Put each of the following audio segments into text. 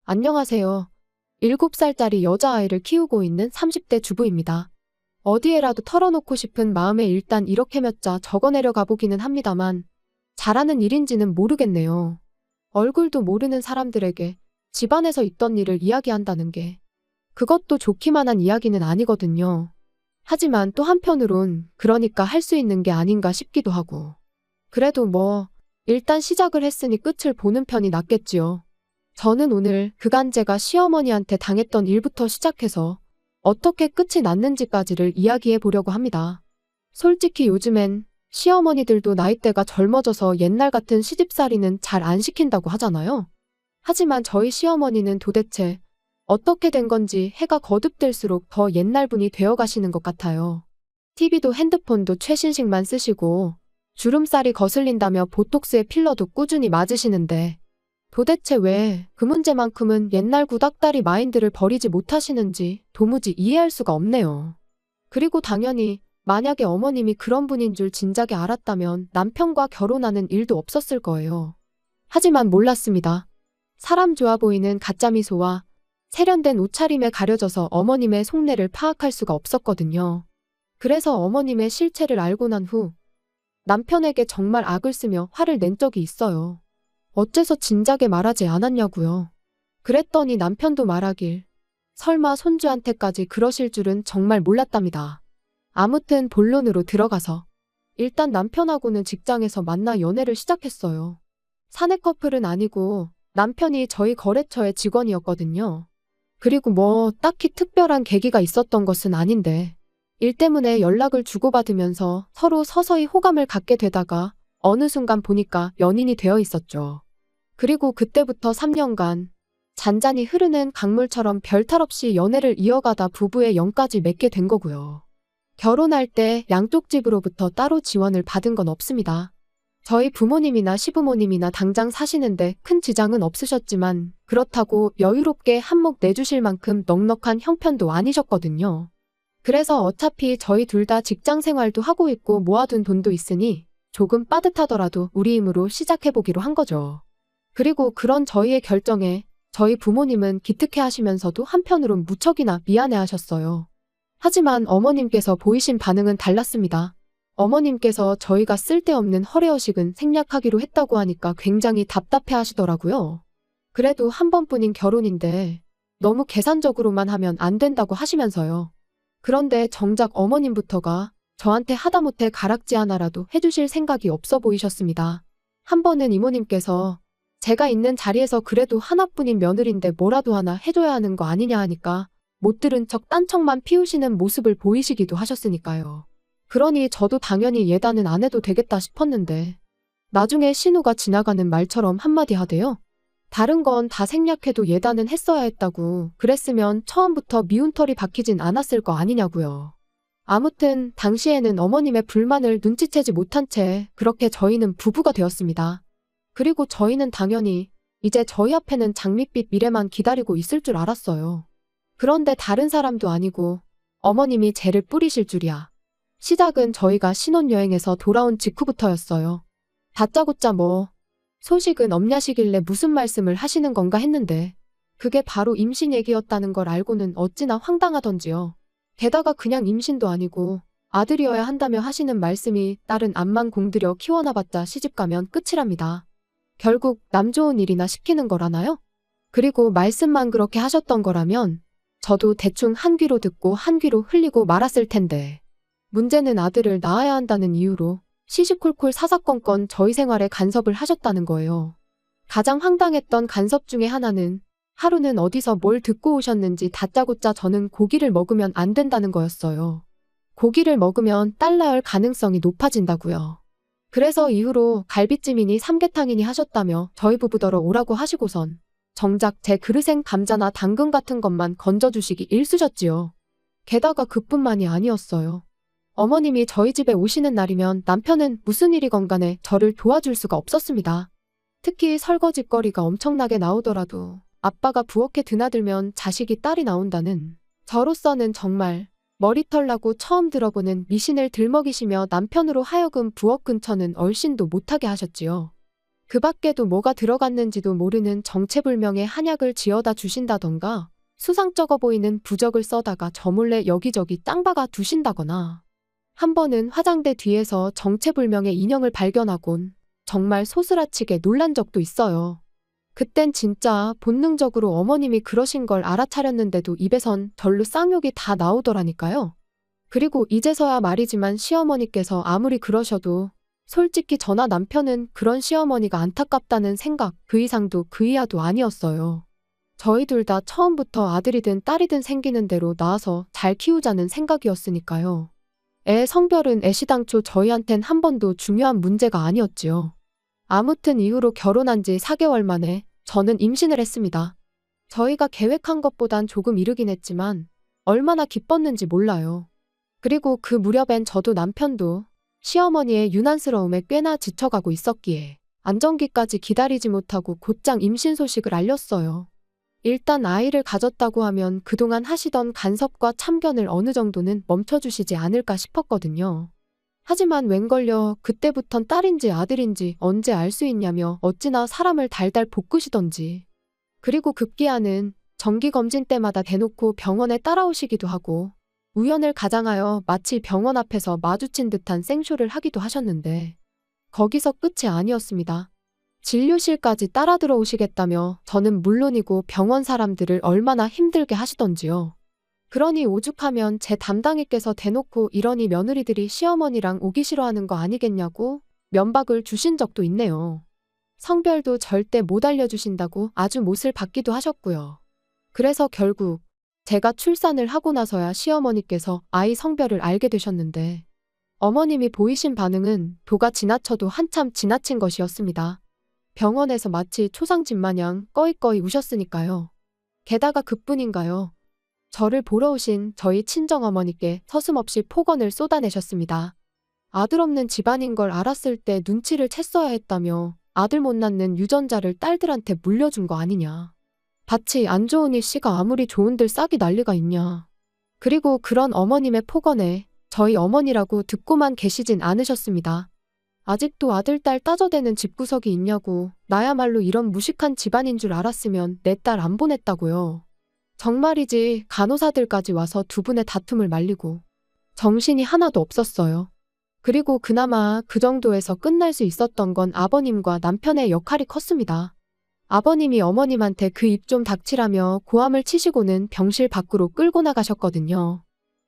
안녕하세요. 7살짜리 여자아이를 키우고 있는 30대 주부입니다. 어디에라도 털어놓고 싶은 마음에 일단 이렇게 몇 자 적어내려 가보기는 합니다만 잘하는 일인지는 모르겠네요. 얼굴도 모르는 사람들에게 집안에서 있던 일을 이야기한다는 게 그것도 좋기만 한 이야기는 아니거든요. 하지만 또 한편으론 그러니까 할 수 있는 게 아닌가 싶기도 하고. 그래도 일단 시작을 했으니 끝을 보는 편이 낫겠지요. 저는 오늘 그간 제가 시어머니한테 당했던 일부터 시작해서 어떻게 끝이 났는지까지를 이야기해 보려고 합니다. 솔직히 요즘엔 시어머니들도 나이대가 젊어져서 옛날 같은 시집살이는 잘 안 시킨다고 하잖아요. 하지만 저희 시어머니는 도대체 어떻게 된 건지 해가 거듭될수록 더 옛날 분이 되어 가시는 것 같아요. TV도 핸드폰도 최신식만 쓰시고 주름살이 거슬린다며 보톡스에 필러도 꾸준히 맞으시는데 도대체 왜 그 문제만큼은 옛날 구닥다리 마인드를 버리지 못하시는지 도무지 이해할 수가 없네요. 그리고 당연히 만약에 어머님이 그런 분인 줄 진작에 알았다면 남편과 결혼하는 일도 없었을 거예요. 하지만 몰랐습니다. 사람 좋아 보이는 가짜 미소와 세련된 옷차림에 가려져서 어머님의 속내를 파악할 수가 없었거든요. 그래서 어머님의 실체를 알고 난 후 남편에게 정말 악을 쓰며 화를 낸 적이 있어요. 어째서 진작에 말하지 않았냐고요. 그랬더니 남편도 말하길 설마 손주한테까지 그러실 줄은 정말 몰랐답니다. 아무튼 본론으로 들어가서 일단 남편하고는 직장에서 만나 연애를 시작했어요. 사내 커플은 아니고 남편이 저희 거래처의 직원이었거든요. 그리고 딱히 특별한 계기가 있었던 것은 아닌데 일 때문에 연락을 주고받으면서 서로 서서히 호감을 갖게 되다가 어느 순간 보니까 연인이 되어 있었죠. 그리고 그때부터 3년간 잔잔히 흐르는 강물처럼 별탈 없이 연애를 이어가다 부부의 영까지 맺게 된 거고요. 결혼할 때 양쪽 집으로부터 따로 지원을 받은 건 없습니다. 저희 부모님이나 시부모님이나 당장 사시는데 큰 지장은 없으셨지만 그렇다고 여유롭게 한몫 내주실 만큼 넉넉한 형편도 아니셨거든요. 그래서 어차피 저희 둘 다 직장 생활도 하고 있고 모아둔 돈도 있으니 조금 빠듯하더라도 우리 힘으로 시작해보기로 한 거죠. 그리고 그런 저희의 결정에 저희 부모님은 기특해 하시면서도 한편으론 무척이나 미안해 하셨어요. 하지만 어머님께서 보이신 반응은 달랐습니다. 어머님께서 저희가 쓸데없는 허례허식은 생략하기로 했다고 하니까 굉장히 답답해 하시더라고요. 그래도 한 번뿐인 결혼인데 너무 계산적으로만 하면 안 된다고 하시면서요. 그런데 정작 어머님부터가 저한테 하다못해 가락지 하나라도 해주실 생각이 없어 보이셨습니다. 한 번은 이모님께서 제가 있는 자리에서 그래도 하나뿐인 며느리인데 뭐라도 하나 해줘야 하는 거 아니냐 하니까 못 들은 척 딴 척만 피우시는 모습을 보이시기도 하셨으니까요. 그러니 저도 당연히 예단은 안 해도 되겠다 싶었는데 나중에 신우가 지나가는 말처럼 한마디 하대요. 다른 건 다 생략해도 예단은 했어야 했다고. 그랬으면 처음부터 미운 털이 박히진 않았을 거 아니냐고요. 아무튼 당시에는 어머님의 불만을 눈치채지 못한 채 그렇게 저희는 부부가 되었습니다. 그리고 저희는 당연히 이제 저희 앞에는 장밋빛 미래만 기다리고 있을 줄 알았어요. 그런데 다른 사람도 아니고 어머님이 죄를 뿌리실 줄이야. 시작은 저희가 신혼여행에서 돌아온 직후부터였어요. 다짜고짜 소식은 없냐시길래 무슨 말씀을 하시는 건가 했는데 그게 바로 임신 얘기였다는 걸 알고는 어찌나 황당하던지요. 게다가 그냥 임신도 아니고 아들이어야 한다며 하시는 말씀이 딸은 암만 공들여 키워놔봤자 시집가면 끝이랍니다. 결국 남 좋은 일이나 시키는 거라나요? 그리고 말씀만 그렇게 하셨던 거라면 저도 대충 한 귀로 듣고 한 귀로 흘리고 말았을 텐데 문제는 아들을 낳아야 한다는 이유로 시시콜콜 사사건건 저희 생활에 간섭을 하셨다는 거예요. 가장 황당했던 간섭 중에 하나는 하루는 어디서 뭘 듣고 오셨는지 다짜고짜 저는 고기를 먹으면 안 된다는 거였어요. 고기를 먹으면 딸 낳을 가능성이 높아진다고요. 그래서 이후로 갈비찜이니 삼계탕이니 하셨다며 저희 부부더러 오라고 하시고선 정작 제 그릇엔 감자나 당근 같은 것만 건져주시기 일쑤셨지요. 게다가 그뿐만이 아니었어요. 어머님이 저희 집에 오시는 날이면 남편은 무슨 일이건 간에 저를 도와줄 수가 없었습니다. 특히 설거지거리가 엄청나게 나오더라도 아빠가 부엌에 드나들면 자식이 딸이 나온다는 저로서는 정말 머리털 나고 처음 들어보는 미신을 들먹이시며 남편으로 하여금 부엌 근처는 얼씬도 못하게 하셨지요. 그 밖에도 뭐가 들어갔는지도 모르는 정체불명의 한약을 지어다 주신다던가 수상쩍어 보이는 부적을 써다가 저 몰래 여기저기 땅 박아 두신다거나 한 번은 화장대 뒤에서 정체불명의 인형을 발견하곤 정말 소스라치게 놀란 적도 있어요. 그땐 진짜 본능적으로 어머님이 그러신 걸 알아차렸는데도 입에선 절로 쌍욕이 다 나오더라니까요. 그리고 이제서야 말이지만 시어머니께서 아무리 그러셔도 솔직히 저나 남편은 그런 시어머니가 안타깝다는 생각 그 이상도 그 이하도 아니었어요. 저희 둘 다 처음부터 아들이든 딸이든 생기는 대로 낳아서 잘 키우자는 생각이었으니까요. 애 성별은 애시당초 저희한텐 한 번도 중요한 문제가 아니었지요. 아무튼 이후로 결혼한 지 4개월 만에 저는 임신을 했습니다. 저희가 계획한 것보단 조금 이르긴 했지만 얼마나 기뻤는지 몰라요. 그리고 그 무렵엔 저도 남편도 시어머니의 유난스러움에 꽤나 지쳐가고 있었기에 안정기까지 기다리지 못하고 곧장 임신 소식을 알렸어요. 일단 아이를 가졌다고 하면 그동안 하시던 간섭과 참견을 어느 정도는 멈춰주시지 않을까 싶었거든요. 하지만 웬걸요 그때부턴 딸인지 아들인지 언제 알 수 있냐며 어찌나 사람을 달달 볶으시던지. 그리고 급기야는 정기검진 때마다 대놓고 병원에 따라오시기도 하고 우연을 가장하여 마치 병원 앞에서 마주친 듯한 생쇼를 하기도 하셨는데 거기서 끝이 아니었습니다. 진료실까지 따라 들어오시겠다며 저는 물론이고 병원 사람들을 얼마나 힘들게 하시던지요. 그러니 오죽하면 제 담당이께서 대놓고 이러니 며느리들이 시어머니랑 오기 싫어하는 거 아니겠냐고 면박을 주신 적도 있네요. 성별도 절대 못 알려주신다고 아주 못을 받기도 하셨고요. 그래서 결국 제가 출산을 하고 나서야 시어머니께서 아이 성별을 알게 되셨는데 어머님이 보이신 반응은 도가 지나쳐도 한참 지나친 것이었습니다. 병원에서 마치 초상집 마냥 꺼이꺼이 우셨으니까요. 게다가 그뿐인가요? 저를 보러 오신 저희 친정어머니께 서슴없이 폭언을 쏟아내셨습니다. 아들 없는 집안인 걸 알았을 때 눈치를 챘어야 했다며 아들 못 낳는 유전자를 딸들한테 물려준 거 아니냐. 밭이 안 좋으니 씨가 아무리 좋은들 싹이 난리가 있냐. 그리고 그런 어머님의 폭언에 저희 어머니라고 듣고만 계시진 않으셨습니다. 아직도 아들, 딸 따져대는 집구석이 있냐고 나야말로 이런 무식한 집안인 줄 알았으면 내 딸 안 보냈다고요. 정말이지 간호사들까지 와서 두 분의 다툼을 말리고 정신이 하나도 없었어요. 그리고 그나마 그 정도에서 끝날 수 있었던 건 아버님과 남편의 역할이 컸습니다. 아버님이 어머님한테 그 입 좀 닥치라며 고함을 치시고는 병실 밖으로 끌고 나가셨거든요.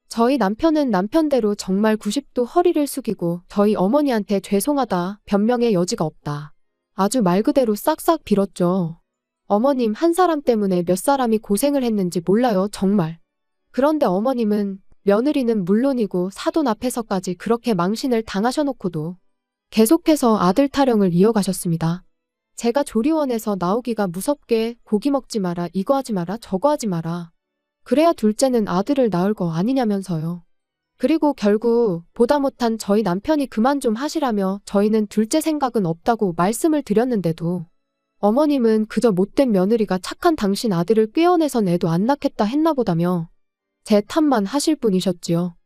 저희 남편은 남편대로 정말 90도 허리를 숙이고 저희 어머니한테 죄송하다, 변명의 여지가 없다. 아주 말 그대로 싹싹 빌었죠. 어머님 한 사람 때문에 몇 사람이 고생을 했는지 몰라요, 정말. 그런데 어머님은 며느리는 물론이고 사돈 앞에서까지 그렇게 망신을 당하셔놓고도 계속해서 아들 타령을 이어가셨습니다. 제가 조리원에서 나오기가 무섭게 고기 먹지 마라, 이거 하지 마라, 저거 하지 마라. 그래야 둘째는 아들을 낳을 거 아니냐면서요. 그리고 결국 보다 못한 저희 남편이 그만 좀 하시라며 저희는 둘째 생각은 없다고 말씀을 드렸는데도 어머님은 그저 못된 며느리가 착한 당신 아들을 꿰어내선 애도 안 낳겠다 했나 보다며 제 탓만 하실 분이셨지요.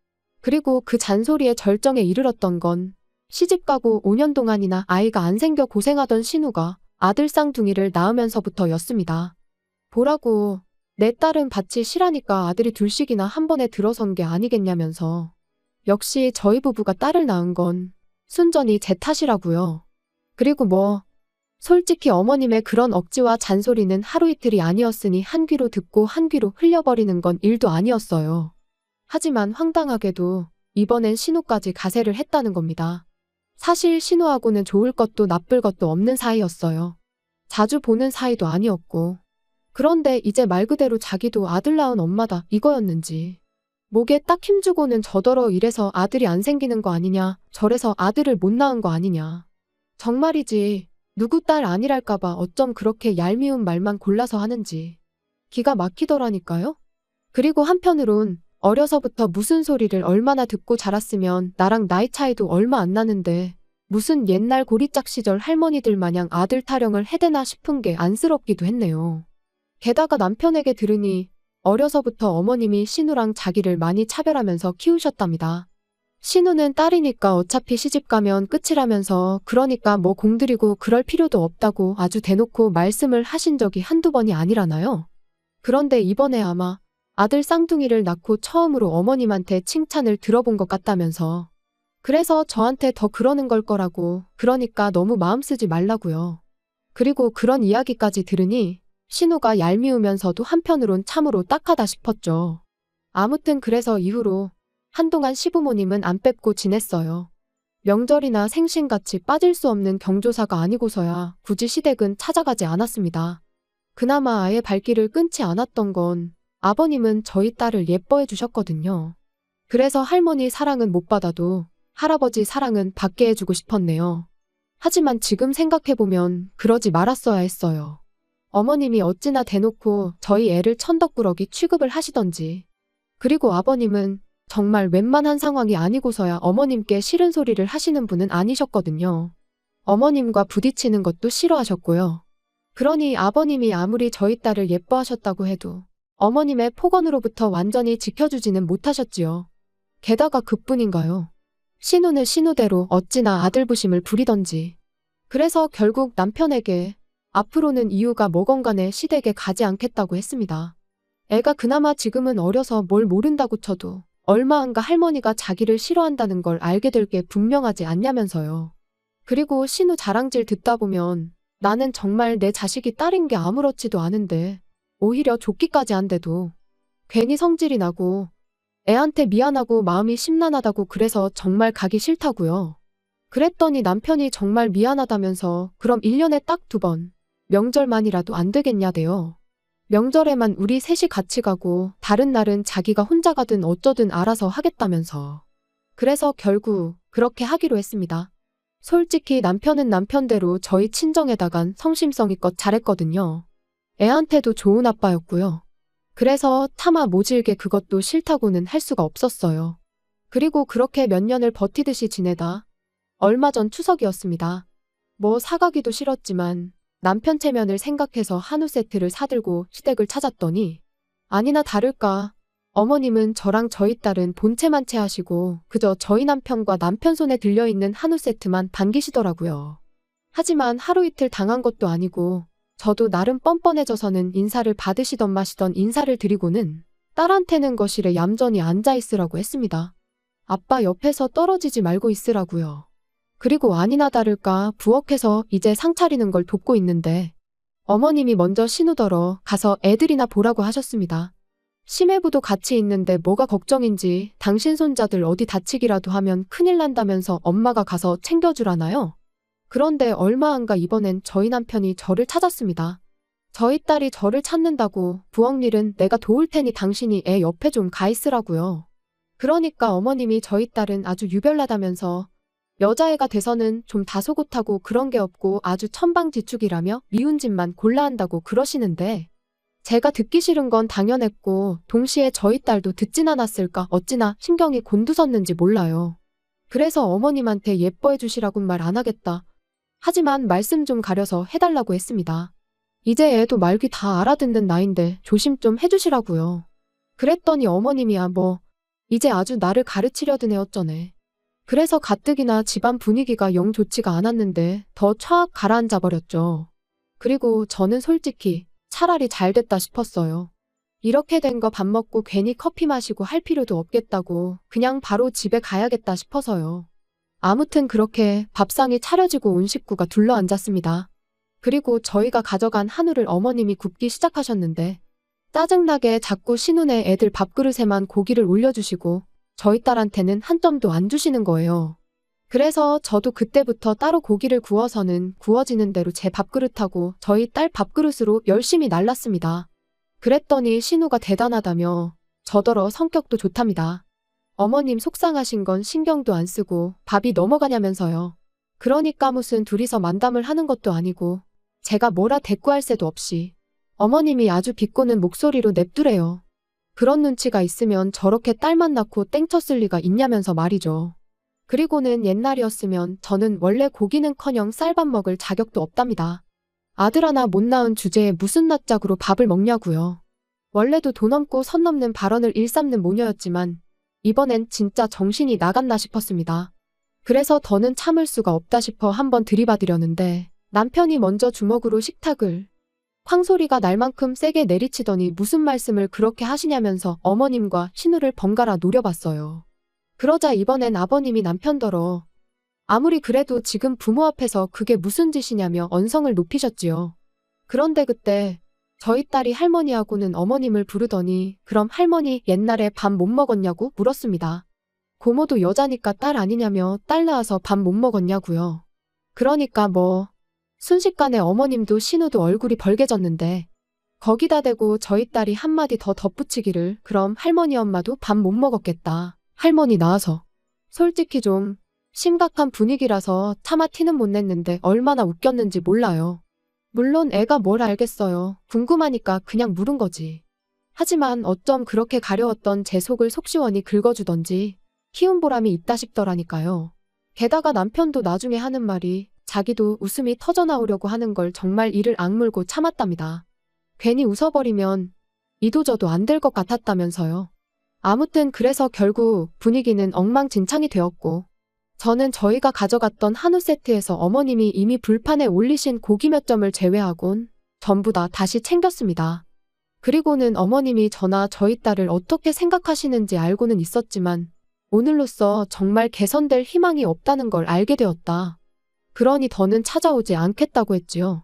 그리고 그 잔소리의 절정에 이르렀던 건 시집가고 5년 동안이나 아이가 안 생겨 고생하던 신우가 아들 쌍둥이를 낳으면서부터였습니다. 보라고 내 딸은 밭이 실하니까 아들이 둘씩이나 한 번에 들어선 게 아니겠냐면서 역시 저희 부부가 딸을 낳은 건 순전히 제 탓이라고요. 그리고 뭐 솔직히 어머님의 그런 억지와 잔소리는 하루 이틀이 아니었으니 한 귀로 듣고 한 귀로 흘려버리는 건 일도 아니었어요. 하지만 황당하게도 이번엔 신우까지 가세를 했다는 겁니다. 사실 신우하고는 좋을 것도 나쁠 것도 없는 사이였어요. 자주 보는 사이도 아니었고. 그런데 이제 말 그대로 자기도 아들 낳은 엄마다 이거였는지. 목에 딱 힘주고는 저더러 이래서 아들이 안 생기는 거 아니냐, 저래서 아들을 못 낳은 거 아니냐. 정말이지 누구 딸 아니랄까봐 어쩜 그렇게 얄미운 말만 골라서 하는지. 기가 막히더라니까요. 그리고 한편으론 어려서부터 무슨 소리를 얼마나 듣고 자랐으면 나랑 나이 차이도 얼마 안 나는데 무슨 옛날 고리짝 시절 할머니들 마냥 아들 타령을 해대나 싶은 게 안쓰럽기도 했네요. 게다가 남편에게 들으니 어려서부터 어머님이 신우랑 자기를 많이 차별하면서 키우셨답니다. 신우는 딸이니까 어차피 시집가면 끝이라면서 그러니까 뭐 공들이고 그럴 필요도 없다고 아주 대놓고 말씀을 하신 적이 한두 번이 아니라나요? 그런데 이번에 아마 아들 쌍둥이를 낳고 처음으로 어머님한테 칭찬을 들어본 것 같다면서. 그래서 저한테 더 그러는 걸 거라고, 그러니까 너무 마음 쓰지 말라고요. 그리고 그런 이야기까지 들으니 신우가 얄미우면서도 한편으론 참으로 딱하다 싶었죠. 아무튼 그래서 이후로 한동안 시부모님은 안 뵙고 지냈어요. 명절이나 생신같이 빠질 수 없는 경조사가 아니고서야 굳이 시댁은 찾아가지 않았습니다. 그나마 아예 발길을 끊지 않았던 건 아버님은 저희 딸을 예뻐해 주셨거든요. 그래서 할머니 사랑은 못 받아도 할아버지 사랑은 받게 해주고 싶었네요. 하지만 지금 생각해보면 그러지 말았어야 했어요. 어머님이 어찌나 대놓고 저희 애를 천덕꾸러기 취급을 하시던지. 그리고 아버님은 정말 웬만한 상황이 아니고서야 어머님께 싫은 소리를 하시는 분은 아니셨거든요. 어머님과 부딪히는 것도 싫어하셨고요. 그러니 아버님이 아무리 저희 딸을 예뻐하셨다고 해도 어머님의 폭언으로부터 완전히 지켜주지는 못하셨지요. 게다가 그뿐인가요? 신우는 신우대로 어찌나 아들부심을 부리던지. 그래서 결국 남편에게 앞으로는 이유가 뭐건 간에 시댁에 가지 않겠다고 했습니다. 애가 그나마 지금은 어려서 뭘 모른다고 쳐도 얼마 안가 할머니가 자기를 싫어한다는 걸 알게 될 게 분명하지 않냐면서요. 그리고 신우 자랑질 듣다 보면 나는 정말 내 자식이 딸인 게 아무렇지도 않은데 오히려 좋기까지 한데도 괜히 성질이 나고 애한테 미안하고 마음이 심란하다고 그래서 정말 가기 싫다고요. 그랬더니 남편이 정말 미안하다면서 그럼 1년에 딱 2번 명절만이라도 안 되겠냐대요. 명절에만 우리 셋이 같이 가고 다른 날은 자기가 혼자 가든 어쩌든 알아서 하겠다면서. 그래서 결국 그렇게 하기로 했습니다. 솔직히 남편은 남편대로 저희 친정에다간 성심성의껏 잘했거든요. 애한테도 좋은 아빠였고요. 그래서 차마 모질게 그것도 싫다고는 할 수가 없었어요. 그리고 그렇게 몇 년을 버티듯이 지내다 얼마 전 추석이었습니다. 뭐 사가기도 싫었지만 남편 체면을 생각해서 한우 세트를 사들고 시댁을 찾았더니 아니나 다를까 어머님은 저랑 저희 딸은 본체만 체하시고 그저 저희 남편과 남편 손에 들려있는 한우 세트만 반기시더라고요. 하지만 하루 이틀 당한 것도 아니고 저도 나름 뻔뻔해져서는 인사를 받으시던 마시던 인사를 드리고는 딸한테는 거실에 얌전히 앉아있으라고 했습니다. 아빠 옆에서 떨어지지 말고 있으라고요. 그리고 아니나 다를까 부엌에서 이제 상 차리는 걸 돕고 있는데 어머님이 먼저 신우더러 가서 애들이나 보라고 하셨습니다. 심해부도 같이 있는데 뭐가 걱정인지 당신 손자들 어디 다치기라도 하면 큰일 난다면서 엄마가 가서 챙겨주라나요? 그런데 얼마 안가 이번엔 저희 남편이 저를 찾았습니다. 저희 딸이 저를 찾는다고 부엌 일은 내가 도울 테니 당신이 애 옆에 좀 가 있으라고요. 그러니까 어머님이 저희 딸은 아주 유별나다면서 여자애가 돼서는 좀 다소곳하고 그런 게 없고 아주 천방지축이라며 미운 짓만 골라 한다고 그러시는데 제가 듣기 싫은 건 당연했고 동시에 저희 딸도 듣진 않았을까 어찌나 신경이 곤두섰는지 몰라요. 그래서 어머님한테 예뻐해 주시라곤 말 안 하겠다. 하지만 말씀 좀 가려서 해달라고 했습니다. 이제 애도 말귀 다 알아듣는 나이인데 조심 좀 해주시라고요. 그랬더니 어머님이야 뭐 이제 아주 나를 가르치려던 애 어쩌네. 그래서 가뜩이나 집안 분위기가 영 좋지가 않았는데 더 촥 가라앉아 버렸죠. 그리고 저는 솔직히 차라리 잘 됐다 싶었어요. 이렇게 된 거 밥 먹고 괜히 커피 마시고 할 필요도 없겠다고 그냥 바로 집에 가야겠다 싶어서요. 아무튼 그렇게 밥상이 차려지고 온 식구가 둘러앉았습니다. 그리고 저희가 가져간 한우를 어머님이 굽기 시작하셨는데 짜증나게 자꾸 신우네 애들 밥그릇에만 고기를 올려주시고 저희 딸한테는 한 점도 안 주시는 거예요. 그래서 저도 그때부터 따로 고기를 구워서는 구워지는 대로 제 밥그릇하고 저희 딸 밥그릇으로 열심히 날랐습니다. 그랬더니 신우가 대단하다며 저더러 성격도 좋답니다. 어머님 속상하신 건 신경도 안 쓰고 밥이 넘어가냐면서요. 그러니까 무슨 둘이서 만담을 하는 것도 아니고 제가 뭐라 대꾸할 새도 없이 어머님이 아주 비꼬는 목소리로 냅두래요. 그런 눈치가 있으면 저렇게 딸만 낳고 땡쳤을 리가 있냐면서 말이죠. 그리고는 옛날이었으면 저는 원래 고기는커녕 쌀밥 먹을 자격도 없답니다. 아들 하나 못 낳은 주제에 무슨 낯짝으로 밥을 먹냐고요. 원래도 돈 없고 선 넘는 발언을 일삼는 모녀였지만 이번엔 진짜 정신이 나갔나 싶었습니다. 그래서 더는 참을 수가 없다 싶어 한번 들이받으려는데 남편이 먼저 주먹으로 식탁을 쾅 소리가 날 만큼 세게 내리치더니 무슨 말씀을 그렇게 하시냐면서 어머님과 신우를 번갈아 노려봤어요. 그러자 이번엔 아버님이 남편더러 아무리 그래도 지금 부모 앞에서 그게 무슨 짓이냐며 언성을 높이셨지요. 그런데 그때 저희 딸이 할머니하고는 어머님을 부르더니 그럼 할머니 옛날에 밥 못 먹었냐고 물었습니다. 고모도 여자니까 딸 아니냐며 딸 낳아서 밥 못 먹었냐고요. 그러니까 뭐 순식간에 어머님도 신우도 얼굴이 벌개졌는데 거기다 대고 저희 딸이 한마디 더 덧붙이기를 그럼 할머니 엄마도 밥 못 먹었겠다. 할머니 낳아서. 솔직히 좀 심각한 분위기라서 차마 티는 못 냈는데 얼마나 웃겼는지 몰라요. 물론 애가 뭘 알겠어요. 궁금하니까 그냥 물은 거지. 하지만 어쩜 그렇게 가려웠던 제 속을 속시원히 긁어주던지 키운 보람이 있다 싶더라니까요. 게다가 남편도 나중에 하는 말이 자기도 웃음이 터져나오려고 하는 걸 정말 이를 악물고 참았답니다. 괜히 웃어버리면 이도저도 안 될 것 같았다면서요. 아무튼 그래서 결국 분위기는 엉망진창이 되었고 저는 저희가 가져갔던 한우 세트에서 어머님이 이미 불판에 올리신 고기 몇 점을 제외하곤 전부 다 다시 챙겼습니다. 그리고는 어머님이 저나 저희 딸을 어떻게 생각하시는지 알고는 있었지만 오늘로써 정말 개선될 희망이 없다는 걸 알게 되었다. 그러니 더는 찾아오지 않겠다고 했지요.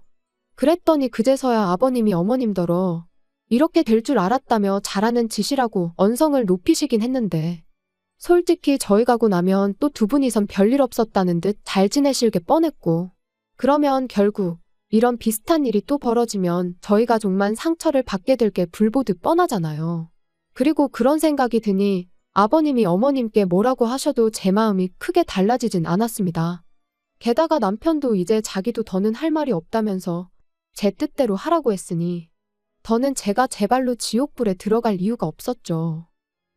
그랬더니 그제서야 아버님이 어머님더러 이렇게 될 줄 알았다며 잘하는 짓이라고 언성을 높이시긴 했는데 솔직히 저희 가고 나면 또 두 분이선 별일 없었다는 듯 잘 지내실 게 뻔했고 그러면 결국 이런 비슷한 일이 또 벌어지면 저희 가족만 상처를 받게 될 게 불보듯 뻔하잖아요. 그리고 그런 생각이 드니 아버님이 어머님께 뭐라고 하셔도 제 마음이 크게 달라지진 않았습니다. 게다가 남편도 이제 자기도 더는 할 말이 없다면서 제 뜻대로 하라고 했으니 더는 제가 제 발로 지옥불에 들어갈 이유가 없었죠.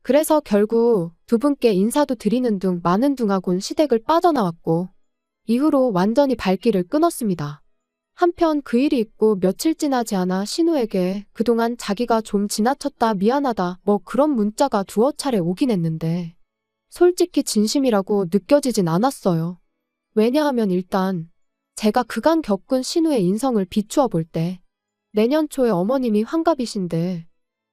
그래서 결국 두 분께 인사도 드리는 둥 마는 둥하곤 시댁을 빠져나왔고 이후로 완전히 발길을 끊었습니다. 한편 그 일이 있고 며칠 지나지 않아 신우에게 그동안 자기가 좀 지나쳤다 미안하다 뭐 그런 문자가 두어 차례 오긴 했는데 솔직히 진심이라고 느껴지진 않았어요. 왜냐하면 일단 제가 그간 겪은 신우의 인성을 비추어 볼 때 내년 초에 어머님이 환갑이신데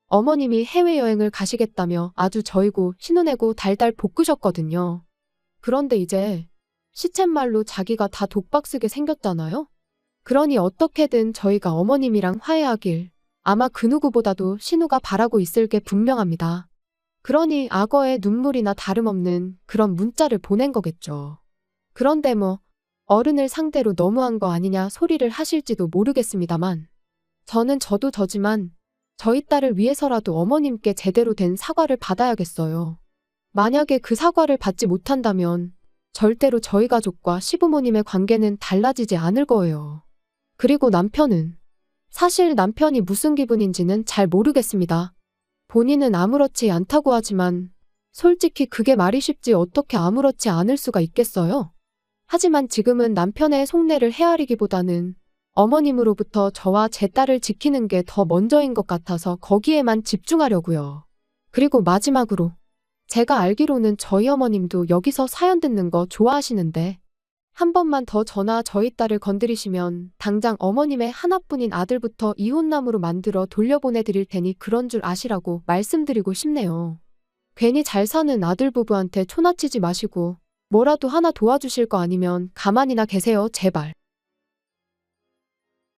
어머님이 해외여행을 가시겠다며 아주 저이고 신우내고 달달 볶으셨거든요. 그런데 이제 시쳇말로 자기가 다 독박 쓰게 생겼잖아요. 그러니 어떻게든 저희가 어머님이랑 화해하길 아마 그 누구보다도 신우가 바라고 있을 게 분명합니다. 그러니 악어의 눈물이나 다름없는 그런 문자를 보낸 거겠죠. 그런데 뭐 어른을 상대로 너무한 거 아니냐 소리를 하실지도 모르겠습니다만 저는 저도 저지만 저희 딸을 위해서라도 어머님께 제대로 된 사과를 받아야겠어요. 만약에 그 사과를 받지 못한다면 절대로 저희 가족과 시부모님의 관계는 달라지지 않을 거예요. 그리고 남편은 사실 남편이 무슨 기분인지는 잘 모르겠습니다. 본인은 아무렇지 않다고 하지만 솔직히 그게 말이 쉽지 어떻게 아무렇지 않을 수가 있겠어요? 하지만 지금은 남편의 속내를 헤아리기보다는 어머님으로부터 저와 제 딸을 지키는 게 더 먼저인 것 같아서 거기에만 집중하려고요. 그리고 마지막으로 제가 알기로는 저희 어머님도 여기서 사연 듣는 거 좋아하시는데 한 번만 더 저나 저희 딸을 건드리시면 당장 어머님의 하나뿐인 아들부터 이혼남으로 만들어 돌려보내드릴 테니 그런 줄 아시라고 말씀드리고 싶네요. 괜히 잘 사는 아들 부부한테 초나치지 마시고 뭐라도 하나 도와주실 거 아니면 가만히나 계세요, 제발.